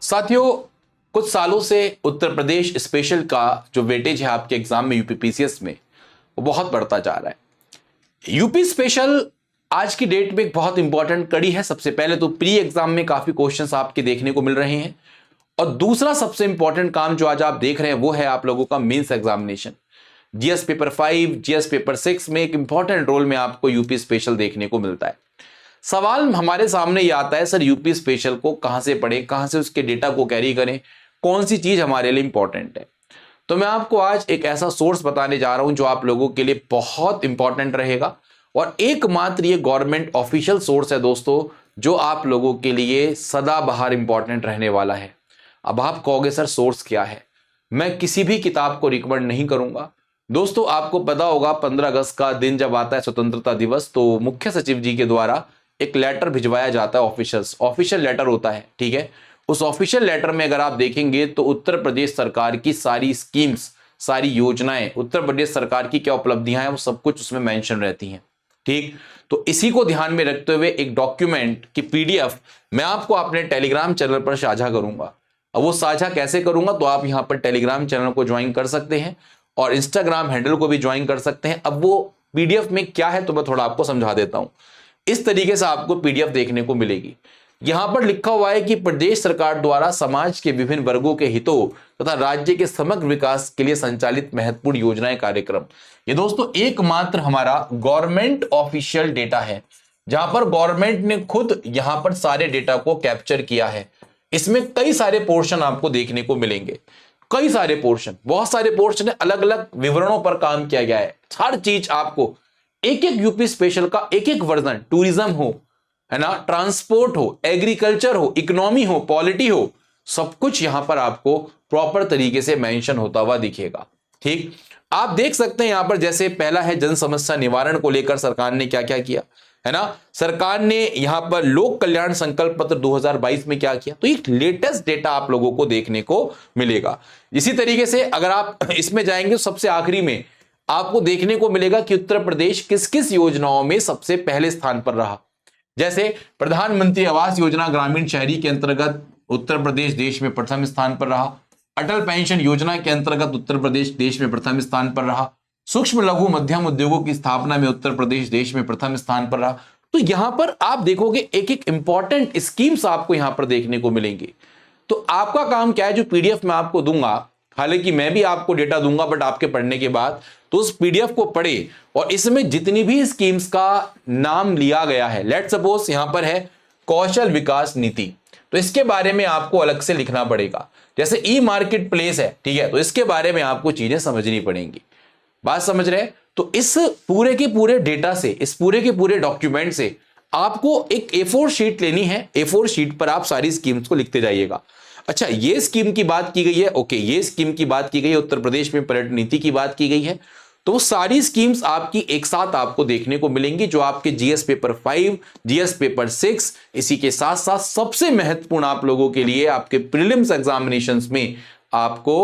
साथियों, कुछ सालों से उत्तर प्रदेश स्पेशल का जो वेटेज है आपके एग्जाम में यूपीपीसीएस में, वो बहुत बढ़ता जा रहा है। यूपी स्पेशल आज की डेट में एक बहुत इंपॉर्टेंट कड़ी है। सबसे पहले तो प्री एग्जाम में काफी क्वेश्चंस आपके देखने को मिल रहे हैं, और दूसरा सबसे इंपॉर्टेंट काम जो आज आप देख रहे हैं वो है आप लोगों का mains examination. GS paper 5, GS paper 6 में एक इंपॉर्टेंट रोल में आपको यूपी स्पेशल देखने को मिलता है। सवाल हमारे सामने ये आता है, सर यूपी स्पेशल को कहां से पढ़ें, कहां से उसके डेटा को कैरी करें, कौन सी चीज हमारे लिए इंपॉर्टेंट है। तो मैं आपको आज एक ऐसा सोर्स बताने जा रहा हूं जो आप लोगों के लिए बहुत इंपॉर्टेंट रहेगा, और एकमात्र ये गवर्नमेंट ऑफिशियल सोर्स है दोस्तों, जो आप लोगों के लिए सदाबहार इंपॉर्टेंट रहने वाला है। अब आप कहोगे सर सोर्स क्या है, मैं किसी भी किताब को रिकमेंड नहीं करूंगा। दोस्तों आपको पता होगा 15 अगस्त का दिन जब आता है स्वतंत्रता दिवस, तो मुख्य सचिव जी के द्वारा एक लेटर भिजवाया जाता है, ऑफिशियल लेटर होता है, ठीक है। उस ऑफिशियल लेटर में अगर आप देखेंगे तो उत्तर प्रदेश सरकार की सारी स्कीम्स, सारी योजनाएं, उत्तर प्रदेश सरकार की क्या उपलब्धियां हैं, वो सब कुछ उसमें मेंशन रहती हैं, ठीक। तो इसी को ध्यान में रखते हुए एक डॉक्यूमेंट की पीडीएफ मैं आपको अपने टेलीग्राम चैनल पर साझा करूंगा। अब वो साझा कैसे करूंगा, तो आप यहां पर टेलीग्राम चैनल को ज्वाइन कर सकते हैं और इंस्टाग्राम हैंडल को भी ज्वाइन कर सकते हैं। अब वो पीडीएफ में क्या है तो मैं थोड़ा आपको समझा देता हूं। इस तरीके से आपको पीडीएफ देखने को मिलेगी। यहां पर लिखा हुआ है कि प्रदेश सरकार द्वारा समाज के विभिन्न वर्गों के हितों तथा राज्य के समग्र विकास के लिए संचालित महत्वपूर्ण योजनाएं, कार्यक्रम। ये दोस्तों एकमात्र हमारा गवर्नमेंट ऑफिशियल डेटा है, जहां पर गवर्नमेंट ने खुद यहां पर सारे डेटा को कैप्चर किया है। इसमें कई सारे पोर्शन आपको देखने को मिलेंगे, कई सारे पोर्शन, बहुत सारे पोर्शन है, अलग अलग विवरणों पर काम किया गया है। हर चीज आपको एक एक यूपी स्पेशल का एक एक वर्जन, टूरिज्म हो, है ना, ट्रांसपोर्ट हो, एग्रीकल्चर हो, इकोनॉमी हो, पॉलिटी हो, सब कुछ यहां पर आपको प्रॉपर तरीके से मेंशन होता हुआ दिखेगा, ठीक। आप देख सकते हैं यहां पर, जैसे पहला है जन समस्या निवारण को लेकर सरकार ने क्या क्या किया, है ना। सरकार ने यहां पर लोक कल्याण संकल्प पत्र 2022 में क्या किया, तो एक लेटेस्ट डेटा आप लोगों को देखने को मिलेगा। इसी तरीके से अगर आप इसमें जाएंगे, सबसे आखिरी में आपको देखने को मिलेगा कि उत्तर प्रदेश किस किस योजनाओं में सबसे पहले स्थान पर रहा। जैसे प्रधानमंत्री आवास योजना ग्रामीण शहरी के अंतर्गत उत्तर प्रदेश देश में प्रथम स्थान पर रहा। अटल पेंशन योजना के अंतर्गत उत्तर प्रदेश देश में प्रथम स्थान पर रहा। सूक्ष्म लघु मध्यम उद्योगों की स्थापना में उत्तर प्रदेश देश में प्रथम स्थान पर रहा। तो यहां पर आप देखोगे एक एक इंपॉर्टेंट स्कीम्स आपको यहां पर देखने को मिलेंगी। तो आपका काम क्या है, जो पीडीएफ मैं आपको दूंगा, हालांकि मैं भी आपको डेटा दूंगा, बट आपके पढ़ने के बाद तो उस पीडीएफ को पढ़े, और इसमें जितनी भी स्कीम्स का नाम लिया गया है, लेट सपोज यहां पर है कौशल विकास नीति, तो इसके बारे में आपको अलग से लिखना पड़ेगा। जैसे ई मार्केट प्लेस है, ठीक है, तो इसके बारे में आपको चीजें समझनी पड़ेंगी। बात समझ रहे हैं? तो इस पूरे के पूरे डेटा से, इस पूरे के पूरे डॉक्यूमेंट से आपको एक A4 शीट लेनी है। A4 शीट पर आप सारी स्कीम्स को लिखते जाइएगा। अच्छा, ये स्कीम की बात की गई है, ओके, ये स्कीम की बात की गई है, उत्तर प्रदेश में पर्यटन नीति की बात की गई है, तो वो सारी स्कीम्स आपकी एक साथ आपको देखने को मिलेंगी, जो आपके जीएस पेपर 5, जीएस पेपर 6, इसी के साथ साथ सबसे महत्वपूर्ण आप लोगों के लिए आपके प्रीलिम्स एग्जामिनेशंस में आपको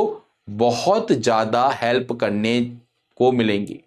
बहुत ज्यादा हेल्प करने को मिलेंगी।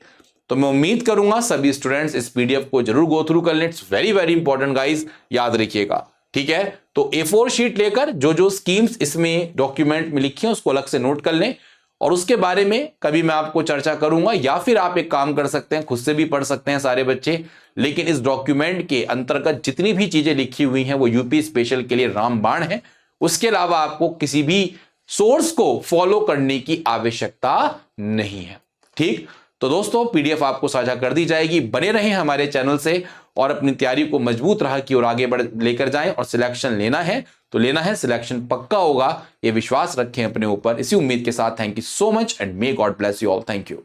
तो मैं उम्मीद करूंगा सभी स्टूडेंट्स इस पीडीएफ को जरूर गो थ्रू कर लें। It's very very important guys, याद रखिएगा, ठीक है। तो A4 शीट लेकर जो जो स्कीम्स इसमें डॉक्यूमेंट में लिखी हैं उसको अलग से नोट कर लें, और उसके बारे में कभी मैं आपको चर्चा करूंगा, या फिर आप एक काम कर सकते हैं, खुद से भी पढ़ सकते हैं सारे बच्चे। लेकिन इस डॉक्यूमेंट के अंतर्गत जितनी भी चीजें लिखी हुई हैं वो यूपी स्पेशल के लिए रामबाण है। उसके अलावा आपको किसी भी सोर्स को फॉलो करने की आवश्यकता नहीं है, ठीक। तो दोस्तों पीडीएफ आपको साझा कर दी जाएगी, बने रहें हमारे चैनल से और अपनी तैयारी को मजबूत राह की ओर आगे बढ़ लेकर जाएं। और सिलेक्शन लेना है तो लेना है, सिलेक्शन पक्का होगा, ये विश्वास रखें अपने ऊपर। इसी उम्मीद के साथ thank you so much and may God bless you all. Thank you.